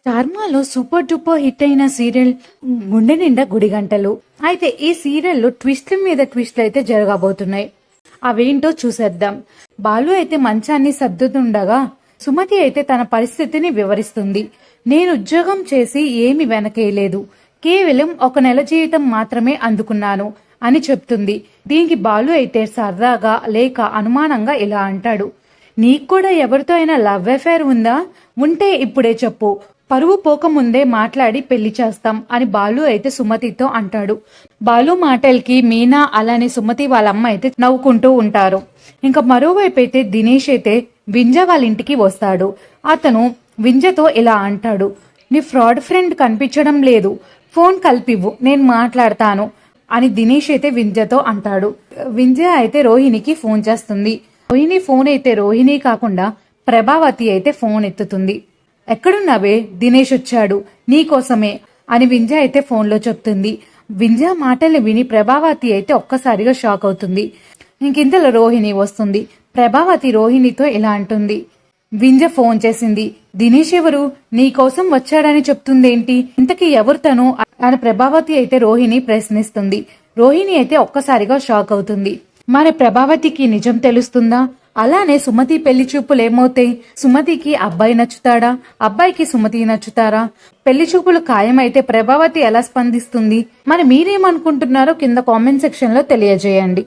స్టార్మాలో super duper hit అయిన serial గుండె నిండా గుడిగంటలు. అయితే ఈ సీరియల్లో ట్విస్ట్ల మీద ట్విస్ట్లు అయితే జరగబోతున్నాయి. అవేంటో చూసేద్దాం. బాలు అయితే మంచాన్ని సర్దుతుండగా సుమతి అయితే తన పరిస్థితిని వివరిస్తుంది. నేను ఉద్యోగం చేసి ఏమి వెనకేయలేదు, కేవలం 1 నెల జీవితం మాత్రమే అందుకున్నాను అని చెప్తుంది. దీనికి బాలు అయితే సరదాగా లేక అనుమానంగా ఇలా అంటాడు, నీకు కూడా ఎవరితో అయినా లవ్ అఫైర్ ఉందా? ఉంటే ఇప్పుడే చెప్పు, పరువు పోకముందే మాట్లాడి పెళ్లి చేస్తాం అని బాలు అయితే సుమతితో అంటాడు. బాలు మాటలకి మీనా అలానే సుమతి వాళ్ళ అమ్మ అయితే నవ్వుకుంటూ ఉంటారు. ఇంకా మరోవైపు అయితే దినేష్ అయితే వింజ వాళ్ళ ఇంటికి వస్తాడు. అతను వింజతో ఇలా అంటాడు, నీ ఫ్రాడ్ ఫ్రెండ్ కనిపించడం లేదు, ఫోన్ కలిపివ్వు, నేను మాట్లాడతాను అని దినేష్ అయితే వింజతో అంటాడు. వింజ అయితే రోహిణికి ఫోన్ చేస్తుంది. రోహిణి ఫోన్ అయితే రోహిణి కాకుండా ప్రభావతి అయితే ఫోన్ ఎత్తుతుంది. ఎక్కడున్నావే? దినేష్ వచ్చాడు నీకోసమే అని వింజ అయితే ఫోన్లో చెప్తుంది. వింజ మాటలు విని ప్రభావతి అయితే ఒక్కసారిగా షాక్ అవుతుంది. ఇంకింతలో రోహిణి వస్తుంది. ప్రభావతి రోహిణితో ఇలా అంటుంది, వింజ ఫోన్ చేసింది, దినేష్ ఎవరు? నీకోసం వచ్చాడని చెప్తుందేంటి? ఇంతకీ ఎవరు తను అని ప్రభావతి అయితే రోహిణి ప్రశ్నిస్తుంది. రోహిణి అయితే ఒక్కసారిగా షాక్ అవుతుంది. మరి ప్రభావతికి నిజం తెలుస్తుందా? అలానే సుమతి పెళ్లి చూపులు ఏమవుతాయి? సుమతికి అబ్బాయి నచ్చుతాడా? అబ్బాయికి సుమతి నచ్చుతారా? పెళ్లి చూపులు ఖాయమైతే ప్రభావతి ఎలా స్పందిస్తుంది? మరి మీరేమనుకుంటున్నారో కింద కామెంట్ సెక్షన్ లో తెలియజేయండి.